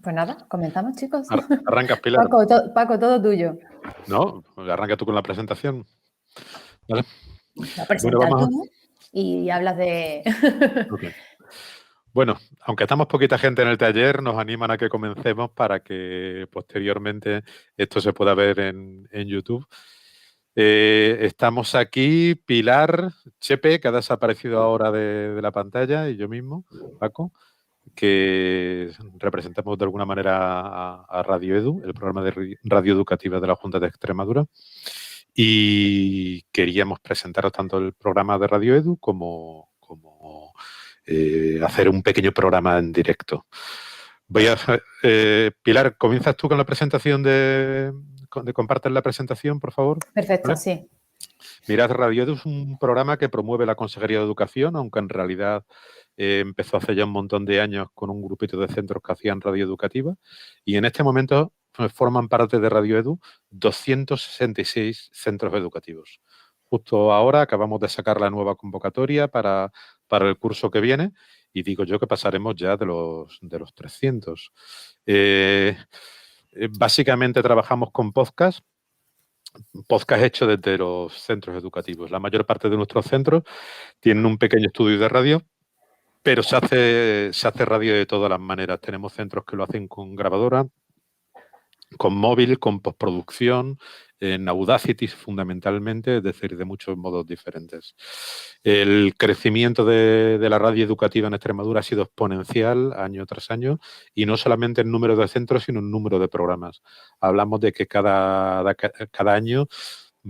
Pues nada, comenzamos, chicos. Arrancas, Pilar. Paco, todo tuyo. No, arranca tú con la presentación. ¿Vale? La presentas tú y hablas de... Okay. Bueno, aunque estamos poquita gente en el taller, nos animan a que comencemos para que posteriormente esto se pueda ver en YouTube. Estamos aquí, Pilar, Chepe, que ha desaparecido ahora de la pantalla, y yo mismo, Paco, que representamos de alguna manera a Radio Edu, el programa de radio educativa de la Junta de Extremadura, y queríamos presentaros tanto el programa de Radio Edu como hacer un pequeño programa en directo. Pilar, ¿comienzas tú con la presentación de compartir la presentación, por favor? Perfecto, ¿Vale? sí. Mirad, Radio Edu es un programa que promueve la Consejería de Educación, aunque en realidad empezó hace ya un montón de años con un grupito de centros que hacían radio educativa, y en este momento forman parte de Radio Edu 266 centros educativos. Justo ahora acabamos de sacar la nueva convocatoria para el curso que viene, y digo yo que pasaremos ya de los 300. Básicamente trabajamos con podcast hecho desde los centros educativos. La mayor parte de nuestros centros tienen un pequeño estudio de radio, pero se hace radio de todas las maneras. Tenemos centros que lo hacen con grabadora, con móvil, con postproducción, en Audacity fundamentalmente, es decir, de muchos modos diferentes. El crecimiento de la radio educativa en Extremadura ha sido exponencial año tras año, y no solamente en número de centros, sino en número de programas. Hablamos de que cada año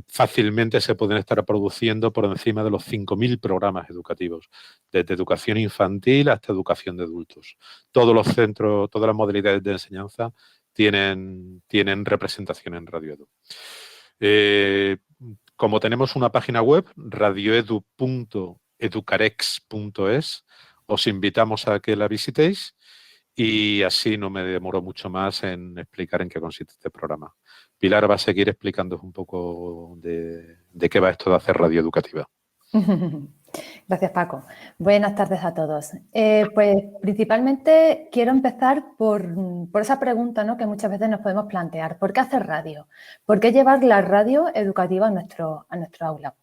fácilmente se pueden estar produciendo por encima de los 5.000 programas educativos, desde educación infantil hasta educación de adultos. Todos los centros, todas las modalidades de enseñanza tienen representación en Radio Edu. Como tenemos una página web, radioedu.educarex.es, os invitamos a que la visitéis, y así no me demoro mucho más en explicar en qué consiste este programa. Pilar va a seguir explicándoos un poco de qué va esto de hacer radio educativa. Gracias, Paco. Buenas tardes a todos. Pues principalmente quiero empezar por esa pregunta, ¿no?, que muchas veces nos podemos plantear. ¿Por qué hacer radio? ¿Por qué llevar la radio educativa a nuestro aula?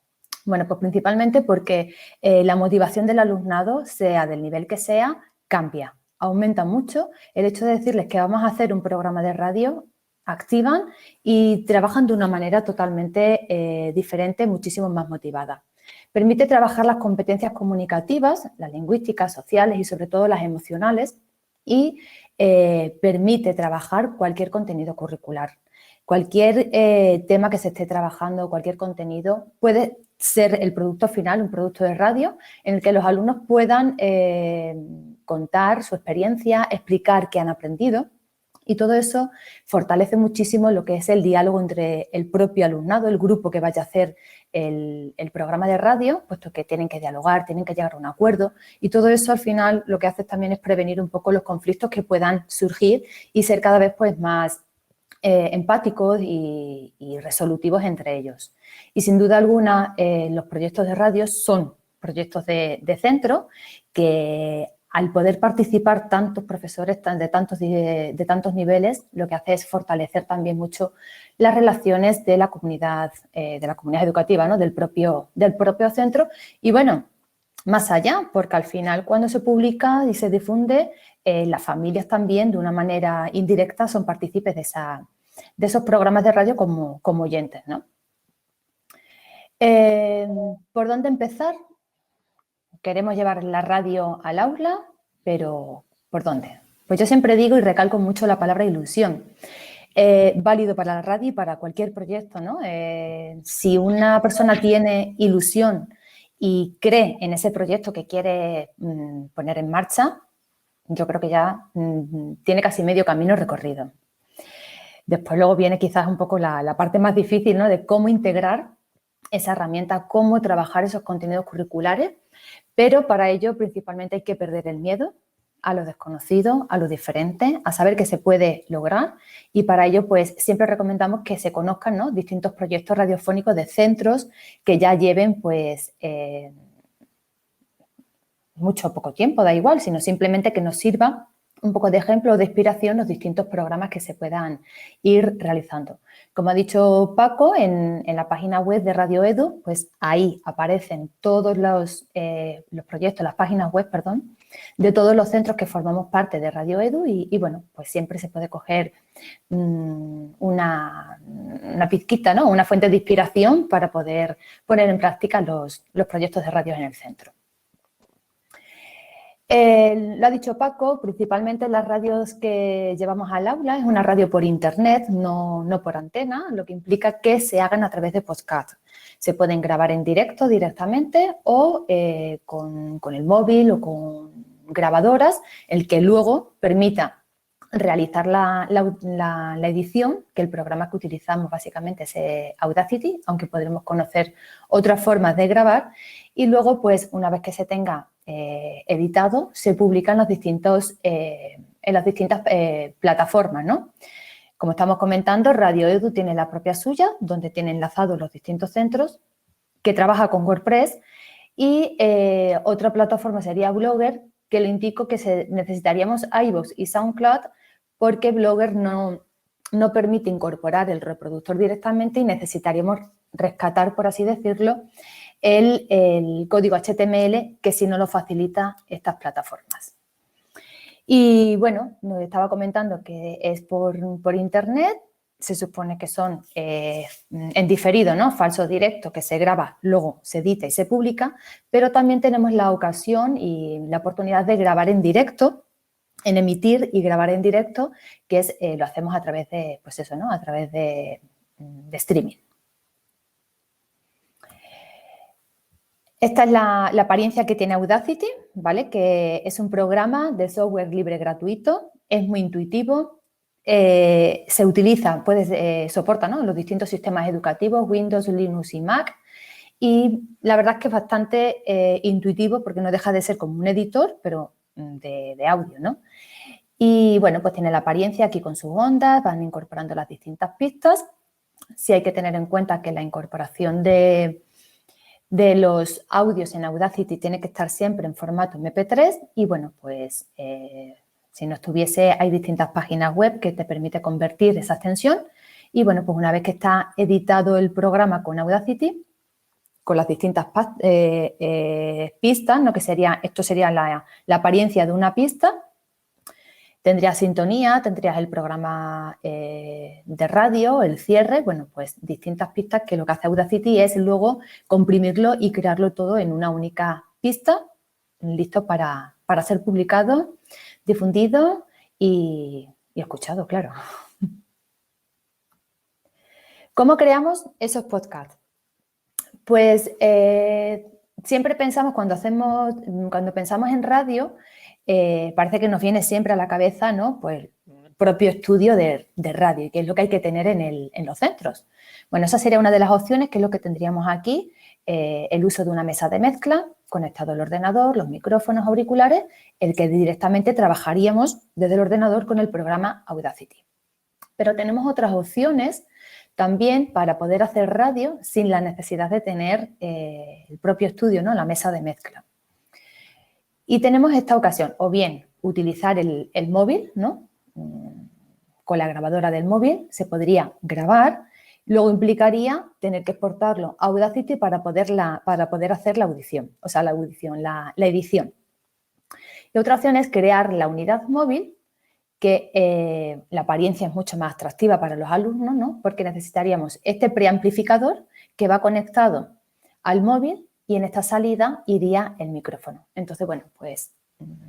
Bueno, pues principalmente porque la motivación del alumnado, sea del nivel que sea, cambia. Aumenta mucho. El hecho de decirles que vamos a hacer un programa de radio, activan y trabajan de una manera totalmente diferente, muchísimo más motivada. Permite trabajar las competencias comunicativas, las lingüísticas, sociales y sobre todo las emocionales, y permite trabajar cualquier contenido curricular. Cualquier tema que se esté trabajando, cualquier contenido, puede ser el producto final, un producto de radio, en el que los alumnos puedan contar su experiencia, explicar qué han aprendido, y todo eso fortalece muchísimo lo que es el diálogo entre el propio alumnado, el grupo que vaya a hacer el programa de radio, puesto que tienen que dialogar, tienen que llegar a un acuerdo, y todo eso al final lo que hace también es prevenir un poco los conflictos que puedan surgir y ser cada vez pues más empáticos y resolutivos entre ellos. Y sin duda alguna los proyectos de radio son proyectos de centro que, al poder participar tantos profesores de tantos niveles, lo que hace es fortalecer también mucho las relaciones de la comunidad educativa, ¿no?, del propio centro. Y bueno, más allá, porque al final cuando se publica y se difunde, las familias también de una manera indirecta son partícipes de esos programas de radio como oyentes, ¿no? ¿Por dónde empezar? Queremos llevar la radio al aula, pero ¿por dónde? Pues yo siempre digo y recalco mucho la palabra ilusión. Válido para la radio y para cualquier proyecto, ¿no? Si una persona tiene ilusión y cree en ese proyecto que quiere poner en marcha, yo creo que ya tiene casi medio camino recorrido. Después luego viene quizás un poco la parte más difícil, ¿no?, de cómo integrar esa herramienta, cómo trabajar esos contenidos curriculares, pero para ello principalmente hay que perder el miedo a lo desconocido, a lo diferente, a saber que se puede lograr, y para ello pues siempre recomendamos que se conozcan, ¿no?, distintos proyectos radiofónicos de centros que ya lleven pues mucho o poco tiempo, da igual, sino simplemente que nos sirva un poco de ejemplo o de inspiración los distintos programas que se puedan ir realizando. Como ha dicho Paco, en la página web de Radio Edu, pues ahí aparecen todos los proyectos, las páginas web, perdón, de todos los centros que formamos parte de Radio Edu y bueno, pues siempre se puede coger una pizquita, ¿no? Una fuente de inspiración para poder poner en práctica los proyectos de radio en el centro. Lo ha dicho Paco, principalmente las radios que llevamos al aula es una radio por internet, no por antena, lo que implica que se hagan a través de podcast. Se pueden grabar en directo directamente o con el móvil o con grabadoras, el que luego permita realizar la edición, que el programa que utilizamos básicamente es Audacity, aunque podremos conocer otras formas de grabar. Y luego, pues, una vez que se tenga editado, se publica en las distintas plataformas, ¿no? Como estamos comentando, Radio Edu tiene la propia suya, donde tiene enlazados los distintos centros, que trabaja con WordPress, y otra plataforma sería Blogger, que le indico que necesitaríamos iVoox y SoundCloud, porque Blogger no permite incorporar el reproductor directamente y necesitaríamos rescatar, por así decirlo, el código HTML, que si no lo facilita estas plataformas. Y bueno, nos estaba comentando que es por internet, se supone que son en diferido, ¿no? Falso directo, que se graba, luego se edita y se publica, pero también tenemos la ocasión y la oportunidad de grabar en directo, en emitir y grabar en directo, que es lo hacemos a través de, pues eso, ¿no? A través de streaming. Esta es la apariencia que tiene Audacity, ¿vale? Que es un programa de software libre gratuito, es muy intuitivo, se utiliza, soporta, ¿no? Los distintos sistemas educativos, Windows, Linux y Mac, y la verdad es que es bastante intuitivo porque no deja de ser como un editor, pero de audio, ¿no? Y bueno, pues tiene la apariencia aquí con sus ondas, van incorporando las distintas pistas. Sí hay que tener en cuenta que la incorporación de los audios en Audacity tiene que estar siempre en formato MP3 y bueno, pues si no estuviese, hay distintas páginas web que te permite convertir esa extensión y bueno, pues una vez que está editado el programa con Audacity, con las distintas pistas, ¿no? Esto sería la apariencia de una pista. Tendrías sintonía, tendrías el programa de radio, el cierre, bueno, pues distintas pistas que lo que hace Audacity es luego comprimirlo y crearlo todo en una única pista, listo para ser publicado, difundido y escuchado, claro. ¿Cómo creamos esos podcasts? Pues siempre pensamos cuando pensamos en radio, parece que nos viene siempre a la cabeza, ¿no? Pues el propio estudio de radio, que es lo que hay que tener en los centros. Bueno, esa sería una de las opciones, que es lo que tendríamos aquí, el uso de una mesa de mezcla, conectado al ordenador, los micrófonos, auriculares, el que directamente trabajaríamos desde el ordenador con el programa Audacity. Pero tenemos otras opciones también para poder hacer radio sin la necesidad de tener el propio estudio, ¿no? La mesa de mezcla. Y tenemos esta ocasión, o bien utilizar el móvil, ¿no? Con la grabadora del móvil se podría grabar, luego implicaría tener que exportarlo a Audacity para poder hacer la audición, o sea, la edición. Y otra opción es crear la unidad móvil, que la apariencia es mucho más atractiva para los alumnos, ¿no? Porque necesitaríamos este preamplificador que va conectado al móvil y en esta salida iría el micrófono. Entonces, bueno, pues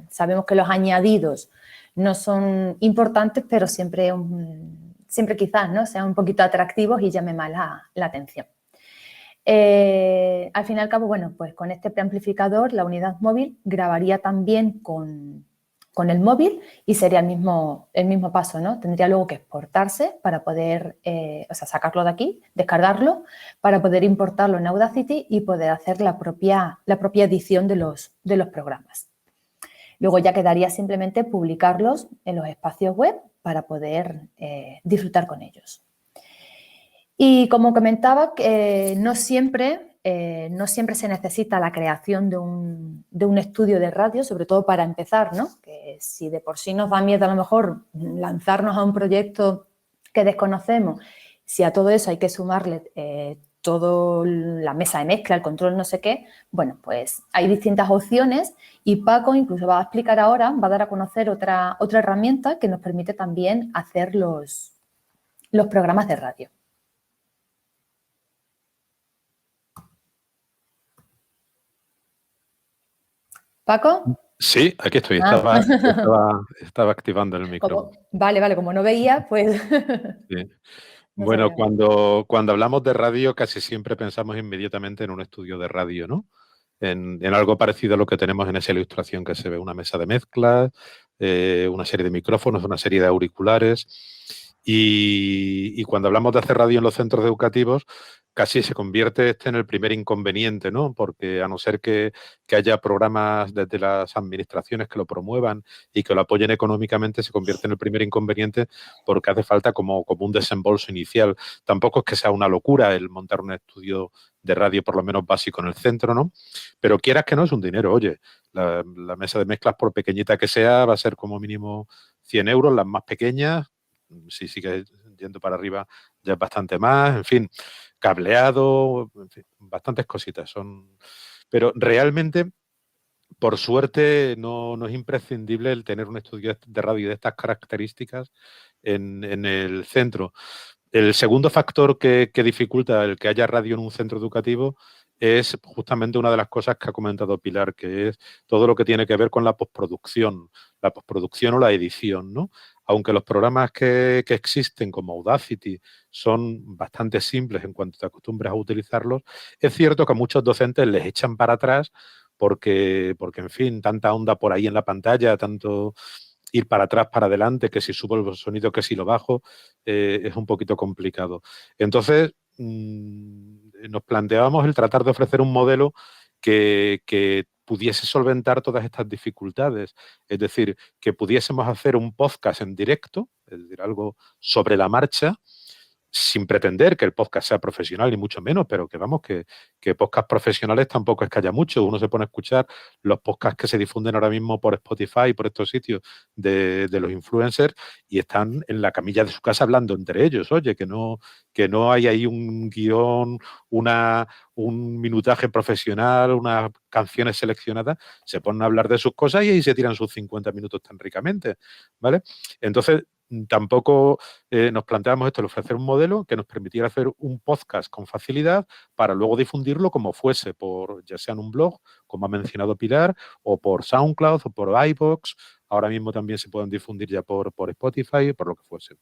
sabemos que los añadidos no son importantes, pero siempre quizás, ¿no? Sean un poquito atractivos y llamen más la atención. Al fin y al cabo, bueno, pues con este preamplificador la unidad móvil grabaría también con el móvil y sería el mismo paso, ¿no? Tendría luego que exportarse para poder, sacarlo de aquí, descargarlo, para poder importarlo en Audacity y poder hacer la propia edición de los programas. Luego ya quedaría simplemente publicarlos en los espacios web para poder disfrutar con ellos. Y como comentaba, no siempre se necesita la creación de un estudio de radio, sobre todo para empezar, ¿no? Que si de por sí nos da miedo a lo mejor lanzarnos a un proyecto que desconocemos, si a todo eso hay que sumarle toda la mesa de mezcla, el control, no sé qué, bueno, pues hay distintas opciones y Paco incluso va a explicar ahora, va a dar a conocer otra herramienta que nos permite también hacer los programas de radio. ¿Paco? Sí, aquí estoy. Estaba activando el micro. Vale, como no veía, pues... Sí. No Bueno, sabía. cuando hablamos de radio, casi siempre pensamos inmediatamente en un estudio de radio, ¿no? En algo parecido a lo que tenemos en esa ilustración que se ve, una mesa de mezclas, una serie de micrófonos, una serie de auriculares. Y cuando hablamos de hacer radio en los centros educativos, casi se convierte este en el primer inconveniente, ¿no? Porque a no ser que haya programas desde las administraciones que lo promuevan y que lo apoyen económicamente, se convierte en el primer inconveniente porque hace falta como un desembolso inicial. Tampoco es que sea una locura el montar un estudio de radio por lo menos básico en el centro, ¿no? Pero quieras que no, es un dinero. Oye, la mesa de mezclas, por pequeñita que sea, va a ser como mínimo 100 euros, las más pequeñas. Si sigue yendo para arriba ya es bastante más, en fin, cableado, en fin, bastantes cositas son. Pero realmente, por suerte, no es imprescindible el tener un estudio de radio de estas características en el centro. El segundo factor que dificulta el que haya radio en un centro educativo es justamente una de las cosas que ha comentado Pilar, que es todo lo que tiene que ver con la postproducción o la edición, ¿no? Aunque los programas que existen como Audacity son bastante simples en cuanto te acostumbres a utilizarlos, es cierto que a muchos docentes les echan para atrás porque en fin, tanta onda por ahí en la pantalla, tanto ir para atrás, para adelante, que si subo el sonido, que si lo bajo, es un poquito complicado. Entonces, nos planteábamos el tratar de ofrecer un modelo que pudiese solventar todas estas dificultades. Es decir, que pudiésemos hacer un podcast en directo, es decir, algo sobre la marcha, sin pretender que el podcast sea profesional, ni mucho menos, pero que vamos, que podcast profesionales tampoco es que haya mucho. Uno se pone a escuchar los podcasts que se difunden ahora mismo por Spotify y por estos sitios de los influencers y están en la camilla de su casa hablando entre ellos. Oye, que no hay ahí un guión, un minutaje profesional, unas canciones seleccionadas, se ponen a hablar de sus cosas y ahí se tiran sus 50 minutos tan ricamente, ¿vale? Entonces, tampoco nos planteamos esto, el ofrecer un modelo que nos permitiera hacer un podcast con facilidad para luego difundirlo como fuese, ya sea en un blog, como ha mencionado Pilar, o por SoundCloud o por iVoox. Ahora mismo también se pueden difundir ya por Spotify, por lo que fuese.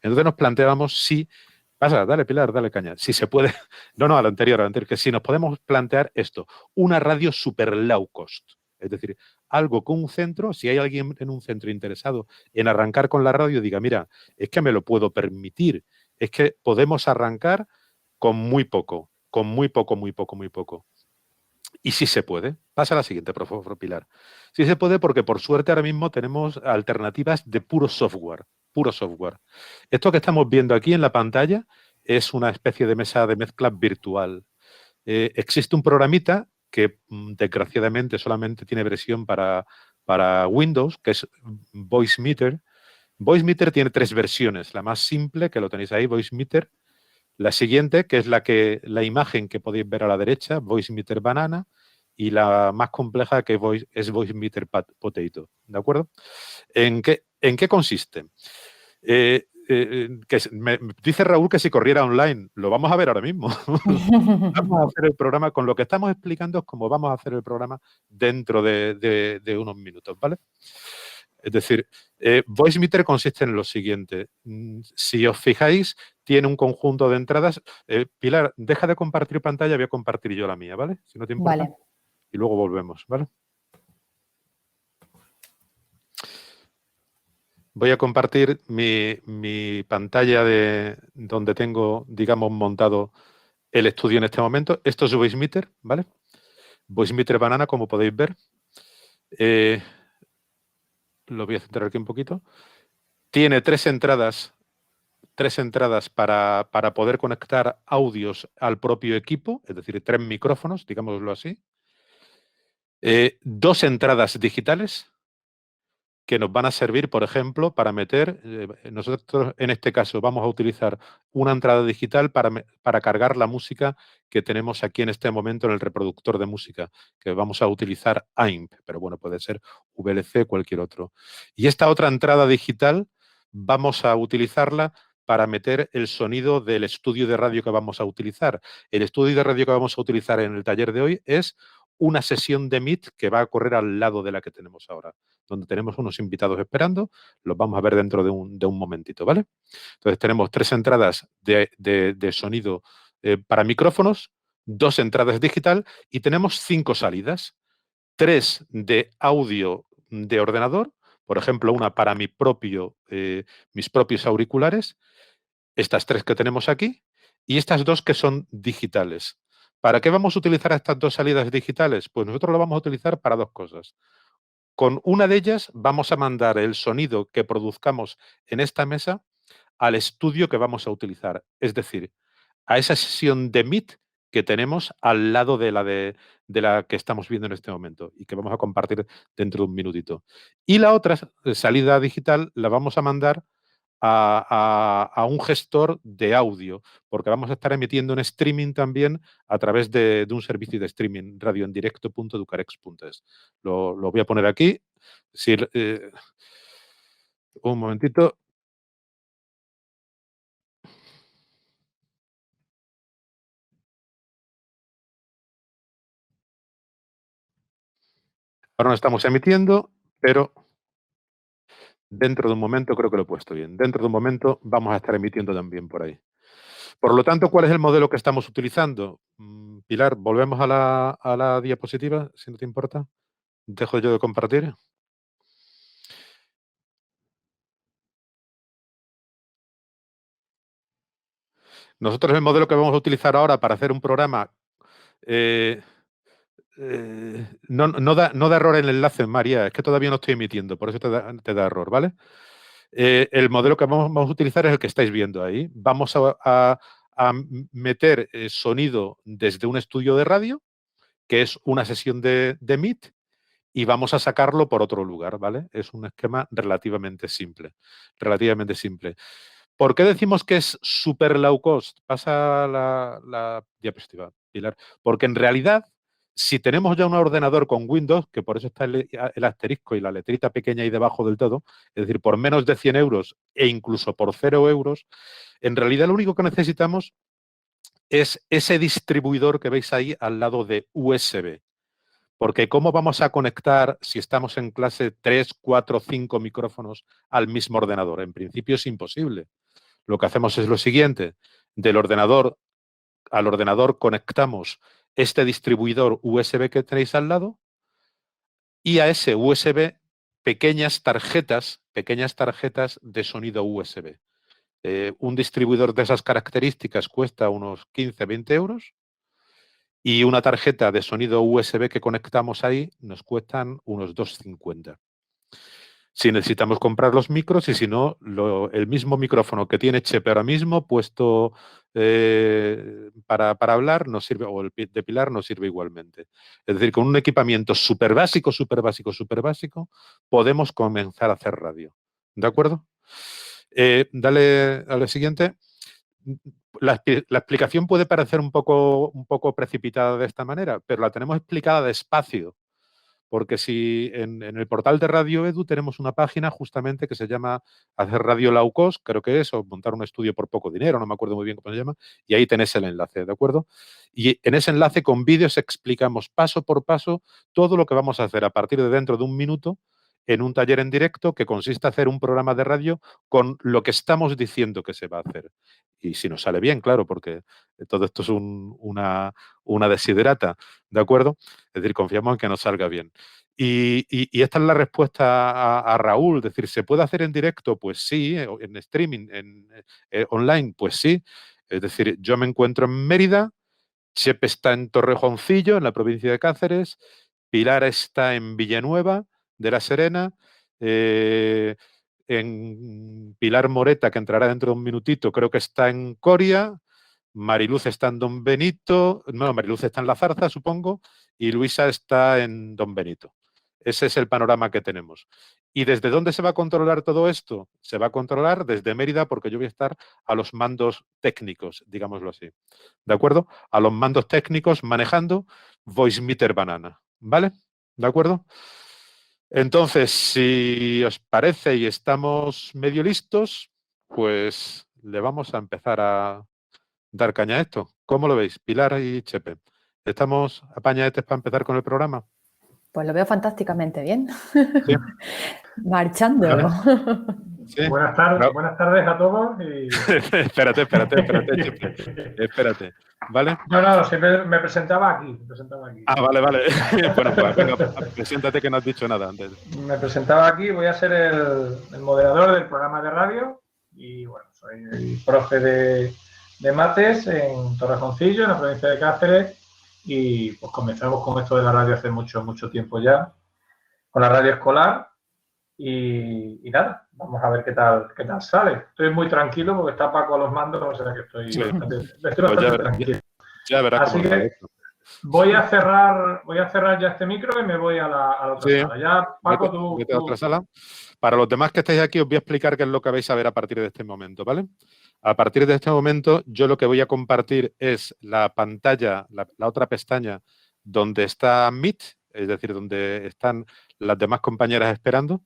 Entonces nos planteábamos si pasa, dale Pilar, dale caña. Si se puede, no, a lo anterior, que si nos podemos plantear esto, una radio super low cost. Es decir, algo con un centro, si hay alguien en un centro interesado en arrancar con la radio, diga, mira, es que me lo puedo permitir, es que podemos arrancar con muy poco, muy poco. Y sí se puede. Pasa a la siguiente, por favor, Pilar. Sí se puede porque por suerte ahora mismo tenemos alternativas de puro software, puro software. Esto que estamos viendo aquí en la pantalla es una especie de mesa de mezcla virtual. Existe un programita que desgraciadamente solamente tiene versión para Windows, que es VoiceMeeter. VoiceMeeter tiene 3 versiones. La más simple, que lo tenéis ahí, VoiceMeeter. La siguiente, que es la imagen que podéis ver a la derecha, VoiceMeeter Banana. Y la más compleja, que es VoiceMeeter Potato. ¿De acuerdo? ¿En qué consiste? Me dice Raúl que si corriera online, lo vamos a ver ahora mismo. Vamos a hacer el programa, con lo que estamos explicando es cómo vamos a hacer el programa dentro de unos minutos, ¿vale? Es decir, VoiceMeeter consiste en lo siguiente. Si os fijáis, tiene un conjunto de entradas. Pilar, deja de compartir pantalla, voy a compartir yo la mía, ¿vale? Si no te importa. Vale. Y luego volvemos, ¿vale? Voy a compartir mi pantalla de donde tengo, digamos, montado el estudio en este momento. Esto es VoiceMeeter, ¿vale? VoiceMeeter Banana, como podéis ver. Lo voy a centrar aquí un poquito. Tiene 3 entradas 3 entradas para poder conectar audios al propio equipo, es decir, 3 micrófonos, digámoslo así. 2 entradas digitales que nos van a servir, por ejemplo, para meter, nosotros en este caso vamos a utilizar una entrada digital para cargar la música que tenemos aquí en este momento en el reproductor de música, que vamos a utilizar AIMP, pero bueno, puede ser VLC, cualquier otro. Y esta otra entrada digital vamos a utilizarla para meter el sonido del estudio de radio que vamos a utilizar. El estudio de radio que vamos a utilizar en el taller de hoy es una sesión de Meet que va a correr al lado de la que tenemos ahora, donde tenemos unos invitados esperando, los vamos a ver dentro de un momentito, ¿vale? Entonces tenemos 3 entradas de sonido para micrófonos, 2 entradas digital y tenemos 5 salidas, 3 de audio de ordenador, por ejemplo, una para mis propios auriculares, estas 3 que tenemos aquí y estas 2 que son digitales. ¿Para qué vamos a utilizar estas 2 salidas digitales? Pues nosotros lo vamos a utilizar para 2 cosas. Con una de ellas vamos a mandar el sonido que produzcamos en esta mesa al estudio que vamos a utilizar, es decir, a esa sesión de Meet que tenemos al lado de la que estamos viendo en este momento y que vamos a compartir dentro de un minutito. Y la otra salida digital la vamos a mandar a un gestor de audio, porque vamos a estar emitiendo en streaming también a través de un servicio de streaming, radioendirecto.educarex.es. Lo voy a poner aquí. Si, un momentito. Ahora no estamos emitiendo, pero dentro de un momento creo que lo he puesto bien. Dentro de un momento vamos a estar emitiendo también por ahí. Por lo tanto, ¿cuál es el modelo que estamos utilizando? Pilar, volvemos a la diapositiva, si no te importa. Dejo yo de compartir. Nosotros el modelo que vamos a utilizar ahora para hacer un programa eh, no da error en el enlace, María, es que todavía no estoy emitiendo, por eso te da error, ¿vale? El modelo que vamos a utilizar es el que estáis viendo ahí. Vamos a meter sonido desde un estudio de radio, que es una sesión de Meet, y vamos a sacarlo por otro lugar, ¿vale? Es un esquema relativamente simple, relativamente simple. ¿Por qué decimos que es super low cost? Pasa la diapositiva, Pilar. Porque en realidad, si tenemos ya un ordenador con Windows, que por eso está el asterisco y la letrita pequeña ahí debajo del todo, es decir, por menos de 100 euros e incluso por 0 euros, en realidad lo único que necesitamos es ese distribuidor que veis ahí al lado de USB. Porque ¿cómo vamos a conectar, si estamos en clase, 3, 4, 5 micrófonos al mismo ordenador? En principio es imposible. Lo que hacemos es lo siguiente, del ordenador al ordenador conectamos este distribuidor USB que tenéis al lado y a ese USB pequeñas tarjetas de sonido USB. Un distribuidor de esas características cuesta unos 15, 20 euros y una tarjeta de sonido USB que conectamos ahí nos cuestan unos 2,50. Si necesitamos comprar los micros y si no, el mismo micrófono que tiene Chepe ahora mismo puesto para hablar nos sirve, o el de Pilar nos sirve igualmente. Es decir, con un equipamiento súper básico, podemos comenzar a hacer radio. ¿De acuerdo? Dale al siguiente. La explicación puede parecer un poco precipitada de esta manera, pero la tenemos explicada despacio. Porque si en el portal de Radio Edu tenemos una página justamente que se llama Hacer Radio Low Cost, creo que es, o montar un estudio por poco dinero, no me acuerdo muy bien cómo se llama, y ahí tenéis el enlace, ¿de acuerdo? Y en ese enlace con vídeos explicamos paso por paso todo lo que vamos a hacer a partir de dentro de un minuto en un taller en directo que consiste en hacer un programa de radio con lo que estamos diciendo que se va a hacer. Y si nos sale bien, claro, porque todo esto es una desiderata, ¿de acuerdo? Es decir, confiamos en que nos salga bien. Y esta es la respuesta a Raúl, es decir, ¿se puede hacer en directo? Pues sí, en streaming, online, pues sí. Es decir, yo me encuentro en Mérida, Chepe está en Torrejoncillo, en la provincia de Cáceres, Pilar está en Villanueva de la Serena, en Pilar Moreta, que entrará dentro de un minutito, creo que está en Coria, Mariluz está en Don Benito, no, Mariluz está en La Zarza, supongo, y Luisa está en Don Benito. Ese es el panorama que tenemos. ¿Y desde dónde se va a controlar todo esto? Se va a controlar desde Mérida, porque yo voy a estar a los mandos técnicos, digámoslo así. ¿De acuerdo? A los mandos técnicos manejando Voicemeeter Banana. ¿Vale? ¿De acuerdo? Entonces, si os parece y estamos medio listos, pues le vamos a empezar a dar caña a esto. ¿Cómo lo veis, Pilar y Chepe? ¿Estamos apañadetes para empezar con el programa? Pues lo veo fantásticamente bien. Sí. Marchando. ¿Vale? Sí. Buenas tardes a todos. espérate, Chepe. Espérate. ¿Vale? No, siempre me presentaba aquí. Ah, vale. Bueno, pues venga, preséntate, que no has dicho nada antes. Me presentaba aquí, voy a ser el moderador del programa de radio y bueno, soy el profe de mates en Torrejoncillo, en la provincia de Cáceres, y pues comenzamos con esto de la radio hace mucho tiempo ya, con la radio escolar. Y nada, vamos a ver qué tal sale. Estoy muy tranquilo porque está Paco a los mandos, o sea que estoy bastante tranquilo. Ya verás. Así que voy a cerrar ya este micro y me voy a la otra sala. Ya, Paco, vete a otra sala. Para los demás que estáis aquí, os voy a explicar qué es lo que vais a ver a partir de este momento, ¿vale? A partir de este momento, yo lo que voy a compartir es la pantalla, la otra pestaña donde está Meet, es decir, donde están las demás compañeras esperando,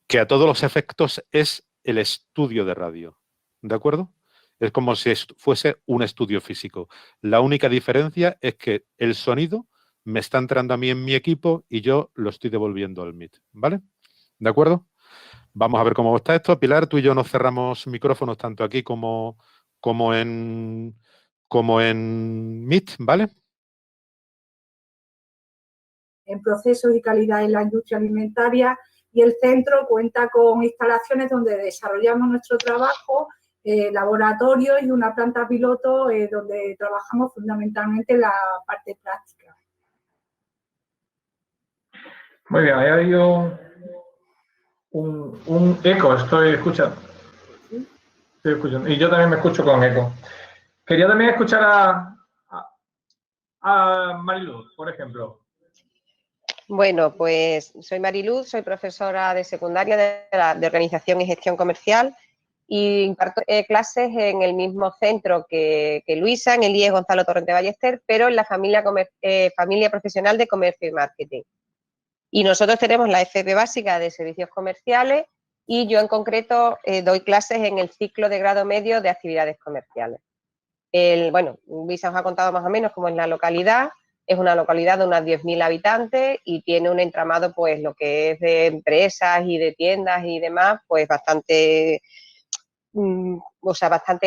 que a todos los efectos es el estudio de radio, ¿de acuerdo? Es como si fuese un estudio físico. La única diferencia es que el sonido me está entrando a mí en mi equipo y yo lo estoy devolviendo al Meet, ¿vale? ¿De acuerdo? Vamos a ver cómo está esto. Pilar, tú y yo nos cerramos micrófonos tanto aquí como en Meet, ¿vale? En procesos y calidad en la industria alimentaria, y el centro cuenta con instalaciones donde desarrollamos nuestro trabajo, laboratorios y una planta piloto donde trabajamos fundamentalmente la parte práctica. Muy bien, ahí ha habido un eco, estoy escuchando. Y yo también me escucho con eco. Quería también escuchar a Mariluz, por ejemplo. Bueno, pues soy Mariluz, soy profesora de secundaria de Organización y Gestión Comercial y imparto clases en el mismo centro que Luisa, en el IES Gonzalo Torrente Ballester, pero en la familia profesional de Comercio y Marketing. Y nosotros tenemos la FP básica de Servicios Comerciales y yo en concreto doy clases en el ciclo de grado medio de Actividades Comerciales. Bueno, Luisa os ha contado más o menos cómo es la localidad. Es una localidad de unas 10.000 habitantes y tiene un entramado, pues, lo que es de empresas y de tiendas y demás, pues, bastante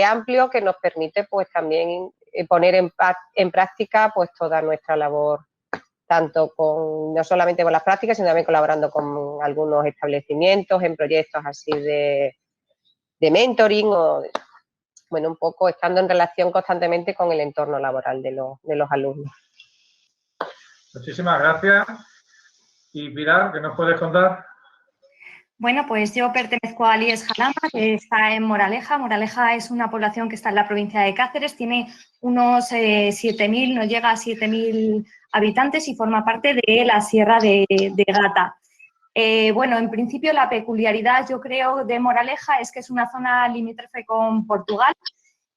amplio, que nos permite, pues, también poner en práctica, pues, toda nuestra labor, tanto no solamente con las prácticas, sino también colaborando con algunos establecimientos en proyectos así de mentoring o, bueno, un poco estando en relación constantemente con el entorno laboral de los alumnos. Muchísimas gracias. Y Pilar, ¿qué nos puedes contar? Bueno, pues yo pertenezco al IES Jalama, que está en Moraleja. Moraleja es una población que está en la provincia de Cáceres, tiene unos 7.000, no llega a 7.000 habitantes y forma parte de la Sierra de Gata. Bueno, en principio la peculiaridad, yo creo, de Moraleja es que es una zona limítrofe con Portugal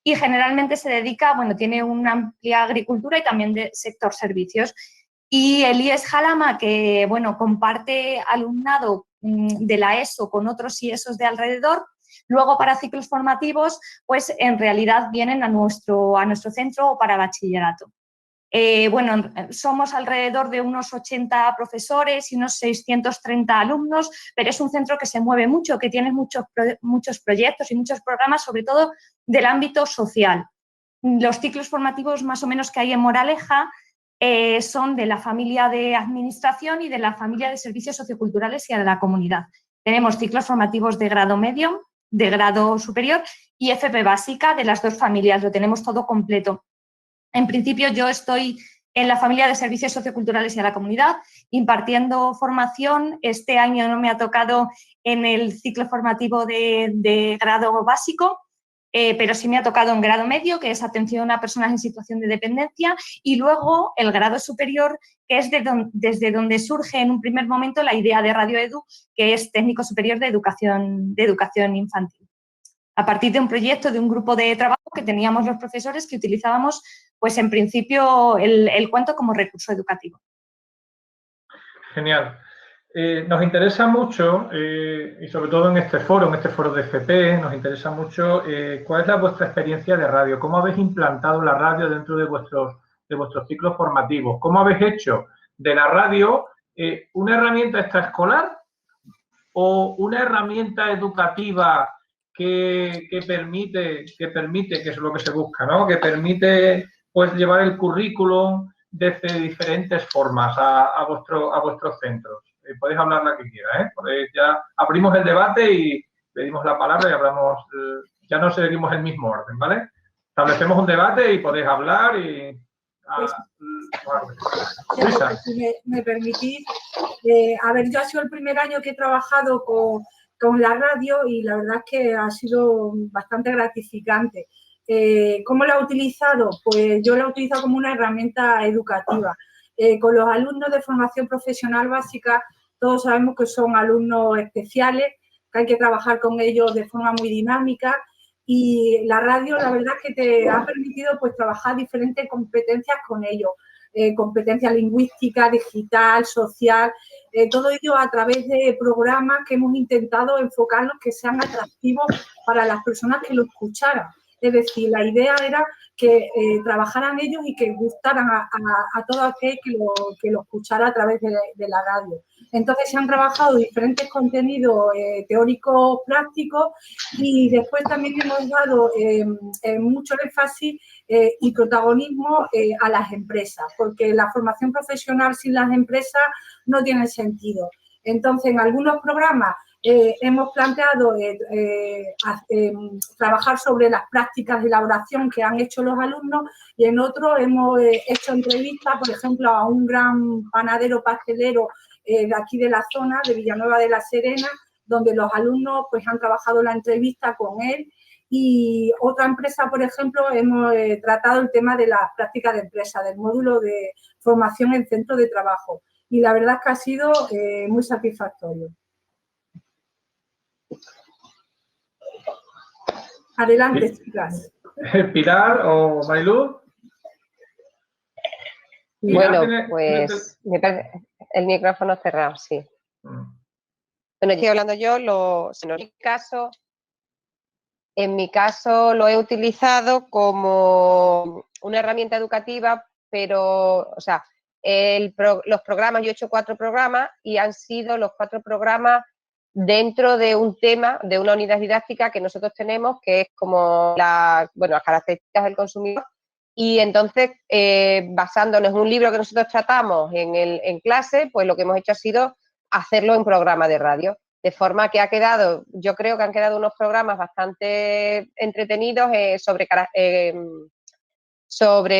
y generalmente se dedica, bueno, tiene una amplia agricultura y también de sector servicios. Y el IES Jalama, que, bueno, comparte alumnado de la ESO con otros IESOs de alrededor, luego para ciclos formativos, pues en realidad vienen a nuestro centro o para bachillerato. Bueno, somos alrededor de unos 80 profesores y unos 630 alumnos, pero es un centro que se mueve mucho, que tiene muchos proyectos y muchos programas, sobre todo del ámbito social. Los ciclos formativos más o menos que hay en Moraleja son de la familia de administración y de la familia de servicios socioculturales y de la comunidad. Tenemos ciclos formativos de grado medio, de grado superior y FP básica de las dos familias, lo tenemos todo completo. En principio yo estoy en la familia de servicios socioculturales y a la comunidad, impartiendo formación. Este año no me ha tocado en el ciclo formativo de grado básico, pero sí me ha tocado en grado medio, que es atención a personas en situación de dependencia, y luego el grado superior, que es desde donde surge en un primer momento la idea de Radio Edu, que es técnico superior de educación infantil. A partir de un proyecto, de un grupo de trabajo que teníamos los profesores que utilizábamos, pues en principio, el cuento como recurso educativo. Genial. Nos interesa mucho, y sobre todo en este foro de FP, nos interesa mucho cuál es vuestra experiencia de radio, cómo habéis implantado la radio dentro de vuestros ciclos formativos, cómo habéis hecho de la radio una herramienta extraescolar o una herramienta educativa que permite, que es lo que se busca, ¿no? Que permite, pues, llevar el currículum desde diferentes formas a vuestros centros. Podéis hablar la que quiera, ¿eh? Ya abrimos el debate y pedimos la palabra y hablamos, ya no seguimos el mismo orden, ¿vale? Establecemos un debate y podéis hablar y... Si me permitís, a ver, yo ha sido el primer año que he trabajado con la radio y la verdad es que ha sido bastante gratificante. ¿Cómo la he utilizado? Pues yo la he utilizado como una herramienta educativa. Con los alumnos de formación profesional básica, todos sabemos que son alumnos especiales, que hay que trabajar con ellos de forma muy dinámica, y la radio, la verdad es que te ha permitido, pues, trabajar diferentes competencias con ellos. Competencia lingüística, digital, social, todo ello a través de programas que hemos intentado enfocarlos que sean atractivos para las personas que lo escucharan. Es decir, la idea era que trabajaran ellos y que gustaran a todo aquel que lo escuchara a través de la radio. Entonces se han trabajado diferentes contenidos teóricos prácticos y después también hemos dado mucho énfasis y protagonismo a las empresas, porque la formación profesional sin las empresas no tiene sentido. Entonces, en algunos programas hemos planteado trabajar sobre las prácticas de elaboración que han hecho los alumnos y en otros hemos hecho entrevistas, por ejemplo, a un gran panadero pastelero de aquí de la zona, de Villanueva de la Serena, donde los alumnos, pues, han trabajado la entrevista con él. Y otra empresa, por ejemplo, hemos tratado el tema de las prácticas de empresa, del módulo de formación en centro de trabajo. Y la verdad es que ha sido muy satisfactorio. Adelante, chicas. Pilar o Mariluz. Bueno, pues el micrófono cerrado, sí. Bueno, estoy hablando yo, en mi caso lo he utilizado como una herramienta educativa, pero, o sea, los programas, yo he hecho 4 programas y han sido los 4 programas dentro de un tema, de una unidad didáctica que nosotros tenemos, que es como las características del consumidor. Y entonces, basándonos en un libro que nosotros tratamos en clase, pues lo que hemos hecho ha sido hacerlo en programa de radio. De forma que yo creo que han quedado unos programas bastante entretenidos sobre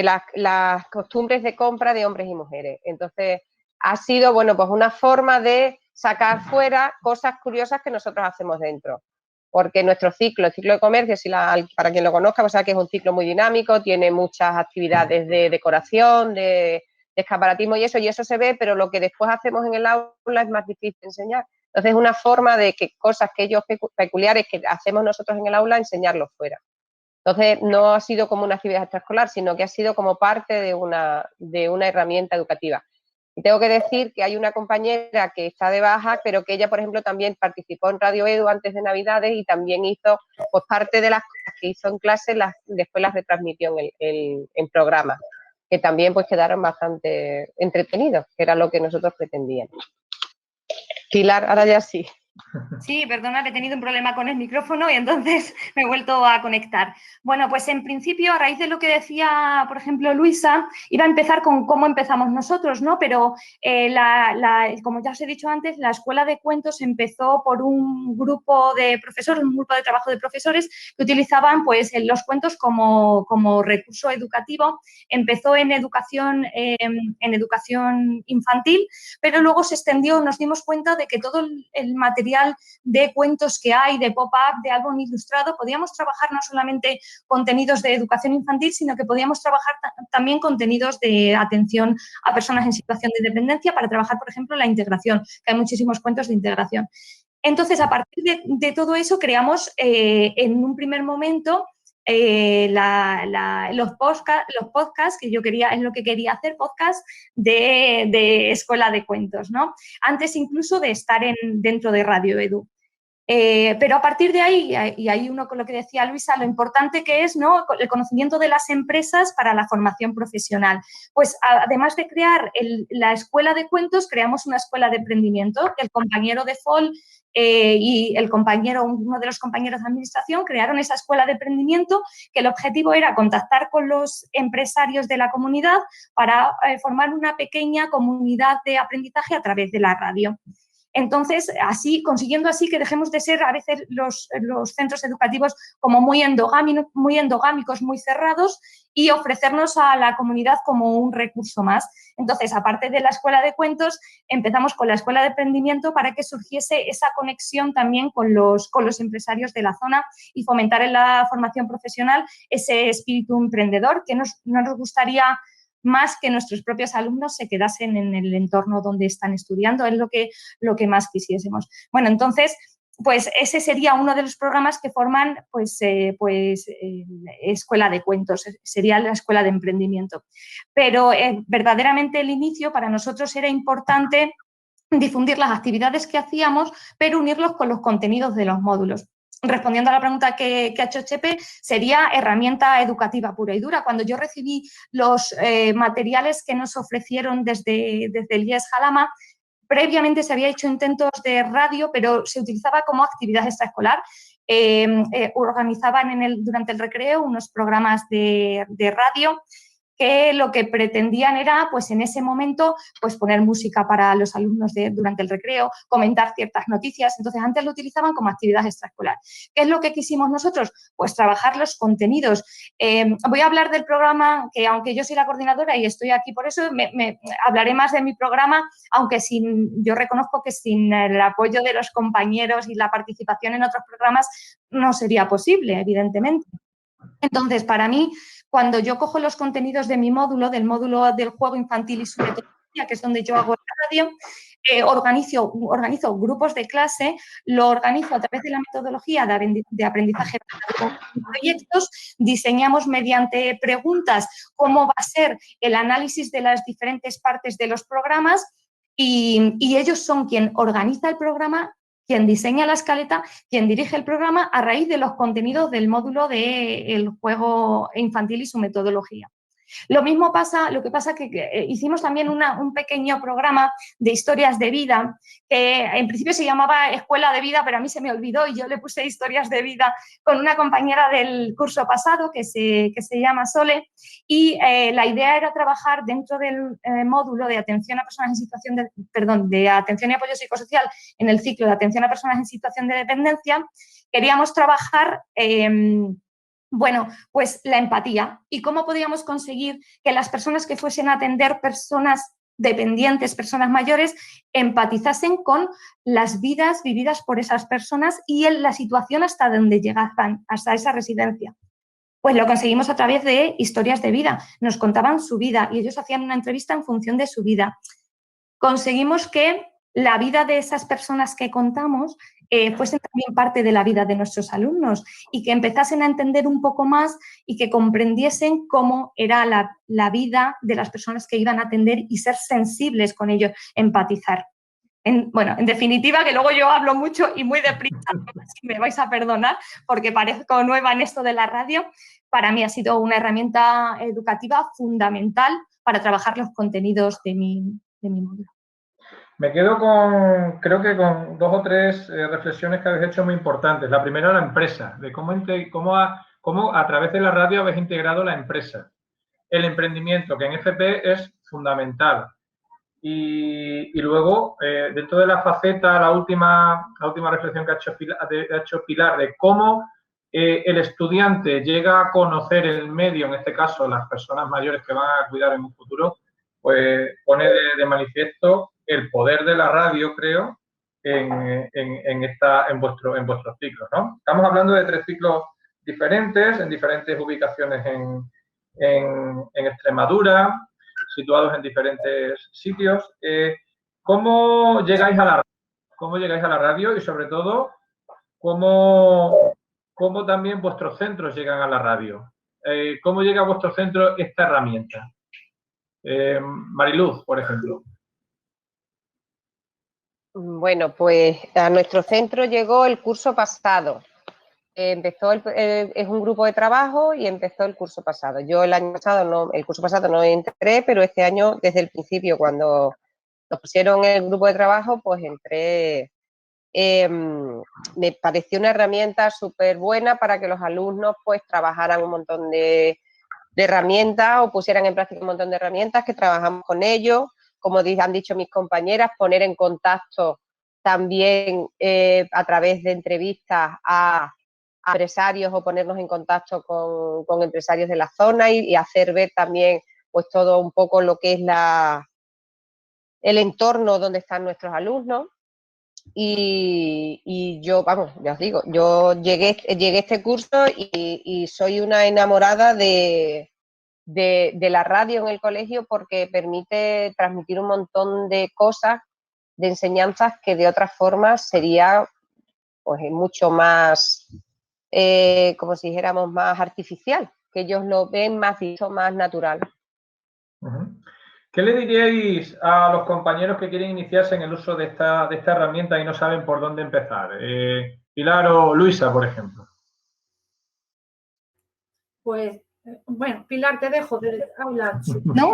las costumbres de compra de hombres y mujeres. Entonces, ha sido, bueno, pues una forma de sacar fuera cosas curiosas que nosotros hacemos dentro. Porque nuestro ciclo, el ciclo de comercio, para quien lo conozca, pues sabe que es un ciclo muy dinámico, tiene muchas actividades de decoración, de escaparatismo y eso se ve, pero lo que después hacemos en el aula es más difícil de enseñar. Entonces, es una forma de que cosas que ellos peculiares que hacemos nosotros en el aula, enseñarlos fuera. Entonces, no ha sido como una actividad extraescolar, sino que ha sido como parte de una herramienta educativa. Y tengo que decir que hay una compañera que está de baja, pero que ella, por ejemplo, también participó en Radio Edu antes de Navidades y también hizo, pues, parte de las cosas que hizo en clase, después las retransmitió en programas, que también, pues, quedaron bastante entretenidos, que era lo que nosotros pretendíamos. Pilar, ahora ya sí. Sí, perdona, he tenido un problema con el micrófono y entonces me he vuelto a conectar. Bueno, pues en principio, a raíz de lo que decía, por ejemplo, Luisa, iba a empezar con cómo empezamos nosotros, ¿no? Pero como ya os he dicho antes, la Escuela de Cuentos empezó por un grupo de profesores, un grupo de trabajo de profesores que utilizaban pues, los cuentos como recurso educativo. Empezó en educación infantil, pero luego se extendió, nos dimos cuenta de que todo el material de cuentos que hay, de pop-up, de álbum ilustrado, podíamos trabajar no solamente contenidos de educación infantil, sino que podíamos trabajar también contenidos de atención a personas en situación de dependencia para trabajar, por ejemplo, la integración, que hay muchísimos cuentos de integración. Entonces, a partir de todo eso, creamos en un primer momento los podcasts, que yo quería, es lo que quería hacer, podcasts de escuela de cuentos, ¿no? Antes incluso de estar dentro de Radio Edu. Pero a partir de ahí, y ahí uno con lo que decía Luisa, lo importante que es, ¿no?, el conocimiento de las empresas para la formación profesional. Pues además de crear la escuela de cuentos, creamos una escuela de emprendimiento. El compañero de FOL y uno de los compañeros de administración crearon esa escuela de emprendimiento, que el objetivo era contactar con los empresarios de la comunidad para formar una pequeña comunidad de aprendizaje a través de la radio. Entonces, consiguiendo así que dejemos de ser a veces los centros educativos como muy endogámicos, muy cerrados, y ofrecernos a la comunidad como un recurso más. Entonces, aparte de la escuela de cuentos, empezamos con la escuela de emprendimiento para que surgiese esa conexión también con los empresarios de la zona y fomentar en la formación profesional ese espíritu emprendedor que no nos gustaría más que nuestros propios alumnos se quedasen en el entorno donde están estudiando, es lo que más quisiésemos. Bueno, entonces, pues ese sería uno de los programas que forman escuela de cuentos, sería la escuela de emprendimiento. Pero verdaderamente el inicio para nosotros era importante difundir las actividades que hacíamos, pero unirlos con los contenidos de los módulos. Respondiendo a la pregunta que ha hecho Chepe, sería herramienta educativa pura y dura. Cuando yo recibí los materiales que nos ofrecieron desde el IES Jalama, previamente se había hecho intentos de radio, pero se utilizaba como actividad extraescolar. Organizaban durante el recreo unos programas de radio que lo que pretendían era, pues en ese momento, pues poner música para los alumnos durante el recreo, comentar ciertas noticias. Entonces, antes lo utilizaban como actividad extraescolar. ¿Qué es lo que quisimos nosotros? Pues trabajar los contenidos. Voy a hablar del programa, que aunque yo soy la coordinadora y estoy aquí por eso, hablaré más de mi programa, aunque yo reconozco que sin el apoyo de los compañeros y la participación en otros programas no sería posible, evidentemente. Entonces, para mí, cuando yo cojo los contenidos de mi módulo, del módulo del juego infantil y su metodología, que es donde yo hago la radio, organizo grupos de clase, lo organizo a través de la metodología de aprendizaje con proyectos, diseñamos mediante preguntas cómo va a ser el análisis de las diferentes partes de los programas y ellos son quien organiza el programa, quien diseña la escaleta, quien dirige el programa a raíz de los contenidos del módulo del juego infantil y su metodología. Lo que pasa que hicimos también un pequeño programa de historias de vida, que en principio se llamaba Escuela de Vida, pero a mí se me olvidó y yo le puse historias de vida con una compañera del curso pasado que se llama Sole, y la idea era trabajar dentro del módulo de atención a personas en situación de atención y apoyo psicosocial en el ciclo de atención a personas en situación de dependencia. Queríamos trabajar bueno, pues la empatía y cómo podíamos conseguir que las personas que fuesen a atender personas dependientes, personas mayores, empatizasen con las vidas vividas por esas personas y en la situación hasta donde llegaban, hasta esa residencia. Pues lo conseguimos a través de historias de vida. Nos contaban su vida y ellos hacían una entrevista en función de su vida. Conseguimos que la vida de esas personas que contamos fuesen también parte de la vida de nuestros alumnos y que empezasen a entender un poco más y que comprendiesen cómo era la vida de las personas que iban a atender y ser sensibles con ellos, empatizar. En definitiva, que luego yo hablo mucho y muy deprisa, si me vais a perdonar, porque parezco nueva en esto de la radio. Para mí ha sido una herramienta educativa fundamental para trabajar los contenidos de mi módulo. Me quedo creo que con 2 o 3 reflexiones que habéis hecho muy importantes. La primera, la empresa, de cómo a través de la radio habéis integrado la empresa. El emprendimiento, que en FP es fundamental. Y luego, dentro de la faceta, la última reflexión que ha hecho Pilar, de cómo el estudiante llega a conocer el medio, en este caso las personas mayores que van a cuidar en un futuro, pues pone de manifiesto el poder de la radio, creo, en vuestros ciclos, ¿no? Estamos hablando de 3 ciclos diferentes, en diferentes ubicaciones en Extremadura, situados en diferentes sitios. ¿Cómo llegáis a la radio? ¿Cómo llegáis a la radio? Y sobre todo, ¿cómo también vuestros centros llegan a la radio? ¿Cómo llega a vuestro centro esta herramienta? Mariluz, por ejemplo. Bueno, pues a nuestro centro llegó el curso pasado. Es un grupo de trabajo y empezó el curso pasado. Yo el curso pasado no entré, pero este año, desde el principio, cuando nos pusieron el grupo de trabajo, pues entré. Me pareció una herramienta súper buena para que los alumnos pues trabajaran un montón de herramientas o pusieran en práctica un montón de herramientas que trabajamos con ellos. Como han dicho mis compañeras, poner en contacto también a través de entrevistas a empresarios o ponernos en contacto con empresarios de la zona y hacer ver también pues todo un poco lo que es el entorno donde están nuestros alumnos. Y yo, vamos, ya os digo, yo llegué a este curso y soy una enamorada de la radio en el colegio porque permite transmitir un montón de cosas, de enseñanzas que de otras formas sería pues mucho más, como si dijéramos, más artificial, que ellos lo ven más visto, más natural. ¿Qué le diríais a los compañeros que quieren iniciarse en el uso de esta herramienta y no saben por dónde empezar? Pilar o Luisa, por ejemplo. Pues, bueno, Pilar, te dejo de hablar. No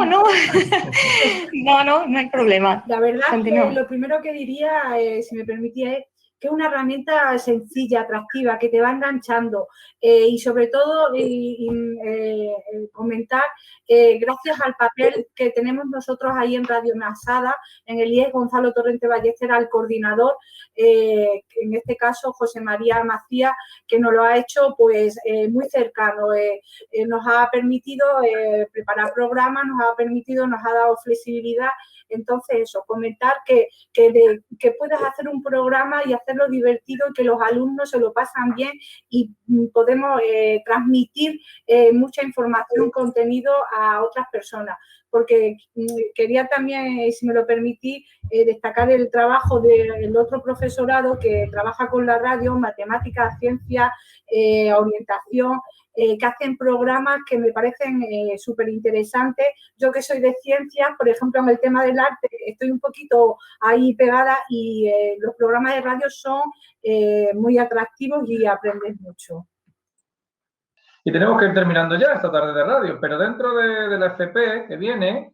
hay problema. La verdad es que lo primero que diría, si me permitía, es que es una herramienta sencilla, atractiva, que te va enganchando y sobre todo comentar, gracias al papel que tenemos nosotros ahí en Radio Masada, en el IES, Gonzalo Torrente Ballester era el coordinador, en este caso José María Macías, que nos lo ha hecho pues muy cercano, nos ha permitido preparar programas, nos ha dado flexibilidad. Entonces, eso, comentar que puedas hacer un programa y hacerlo divertido y que los alumnos se lo pasan bien y podemos transmitir mucha información, contenido a otras personas. Porque quería también, si me lo permitís, destacar el trabajo del otro profesorado que trabaja con la radio, matemáticas, ciencias, orientación, que hacen programas que me parecen súper interesantes. Yo que soy de ciencias, por ejemplo, en el tema del arte, estoy un poquito ahí pegada y los programas de radio son muy atractivos y aprendes mucho. Y tenemos que ir terminando ya esta tarde de radio, pero dentro de la FP que viene,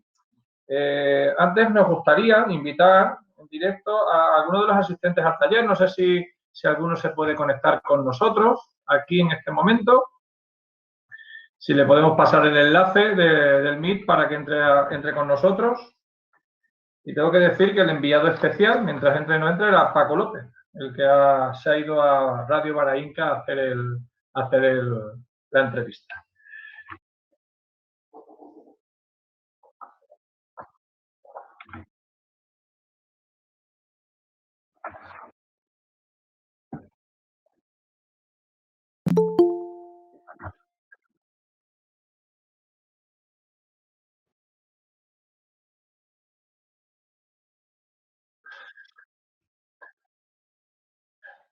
antes nos gustaría invitar en directo a alguno de los asistentes al taller. No sé si alguno se puede conectar con nosotros aquí en este momento. Si le podemos pasar el enlace del Meet para que entre con nosotros. Y tengo que decir que el enviado especial, mientras entre o no entre, era Paco López, el que se ha ido a Radio Baraínca a hacer la entrevista.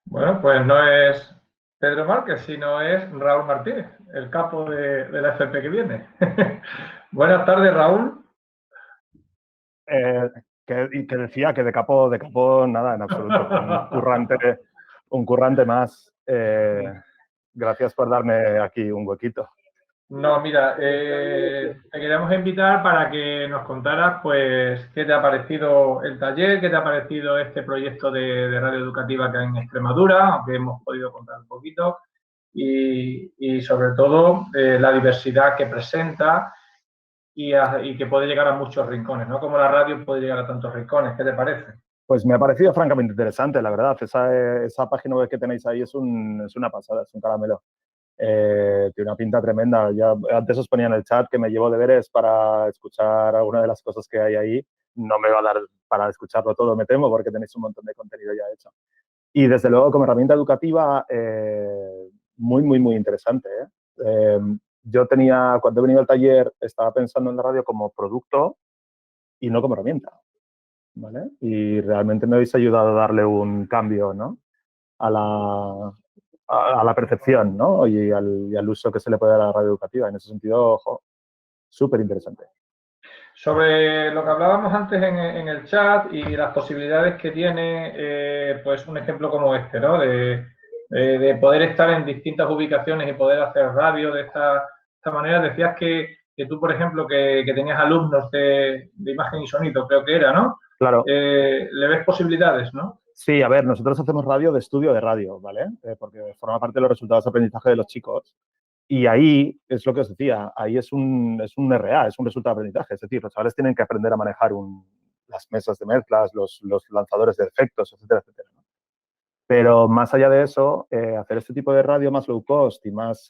Bueno, pues no es Pedro Márquez, sino es Raúl Martínez, el capo de la FP que viene. Buenas tardes, Raúl. Que decía que de capo nada, en absoluto. Un currante más. Gracias por darme aquí un huequito. No, mira, te queríamos invitar para que nos contaras, pues, qué te ha parecido el taller, qué te ha parecido este proyecto de radio educativa que hay en Extremadura, aunque hemos podido contar un poquito, y sobre todo la diversidad que presenta y que puede llegar a muchos rincones, ¿no? Como la radio puede llegar a tantos rincones, ¿qué te parece? Pues me ha parecido francamente interesante, la verdad. Esa página web que tenéis ahí es una pasada, es un caramelo. Tiene una pinta tremenda. Ya antes os ponía en el chat que me llevo deberes para escuchar alguna de las cosas que hay ahí. No me va a dar para escucharlo todo, me temo, porque tenéis un montón de contenido ya hecho. Y desde luego, como herramienta educativa, muy, muy, muy interesante. Yo cuando he venido al taller, estaba pensando en la radio como producto y no como herramienta, ¿vale? Y realmente me habéis ayudado a darle un cambio, ¿no? a la percepción, ¿no? Y al uso que se le puede dar a la radio educativa. En ese sentido, súper interesante. Sobre lo que hablábamos antes en el chat y las posibilidades que tiene, pues un ejemplo como este, ¿no? De poder estar en distintas ubicaciones y poder hacer radio de esta manera. Decías que tú, por ejemplo, que tenías alumnos de imagen y sonido, creo que era, ¿no? Claro. Le ves posibilidades, ¿no? Sí, a ver, nosotros hacemos radio de estudio de radio, ¿vale? Porque forma parte de los resultados de aprendizaje de los chicos. Y ahí es lo que os decía, ahí es un RA, es un resultado de aprendizaje. Es decir, los chavales tienen que aprender a manejar las mesas de mezclas, los lanzadores de efectos, etcétera, etcétera, ¿no? Pero más allá de eso, hacer este tipo de radio más low cost y más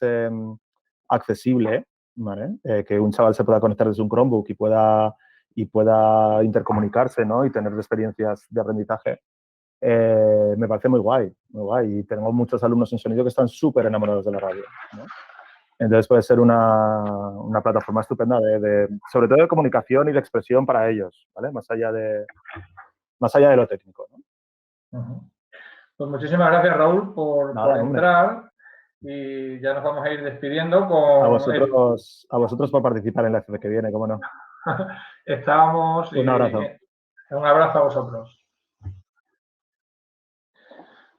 accesible, ¿vale? Que un chaval se pueda conectar desde un Chromebook y pueda intercomunicarse, ¿no? Y tener experiencias de aprendizaje. Me parece muy guay, muy guay. Y tengo muchos alumnos en sonido que están súper enamorados de la radio, ¿no? Entonces puede ser una plataforma estupenda sobre todo de comunicación y de expresión para ellos, ¿vale? Más allá de lo técnico, ¿no? Pues muchísimas gracias, Raúl, por entrar. Y ya nos vamos a ir despidiendo con... A vosotros por participar en la FP que viene, cómo no. Estábamos... Un abrazo. Un abrazo a vosotros.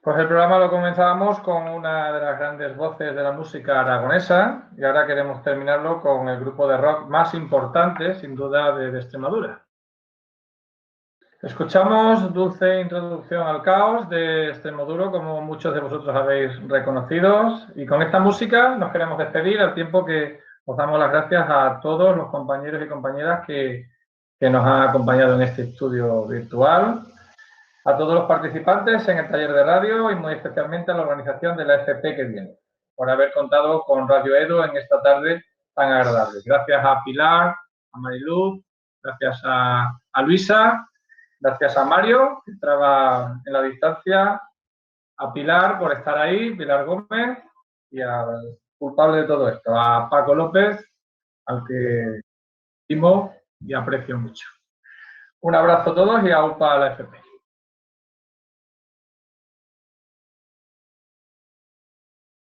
Pues el programa lo comenzábamos con una de las grandes voces de la música aragonesa y ahora queremos terminarlo con el grupo de rock más importante, sin duda, de Extremadura. Escuchamos Dulce Introducción al Caos de Extremoduro, como muchos de vosotros habéis reconocido, y con esta música nos queremos despedir al tiempo que os damos las gracias a todos los compañeros y compañeras que nos han acompañado en este estudio virtual, a todos los participantes en el taller de radio y muy especialmente a la organización de la FP que viene, por haber contado con Radio Edo en esta tarde tan agradable. Gracias a Pilar, a Mariluz, gracias a Luisa, gracias a Mario, que estaba en la distancia, a Pilar por estar ahí, Pilar Gómez, y al culpable de todo esto, a Paco López, al que estimo y aprecio mucho. Un abrazo a todos y a UPA a la FP.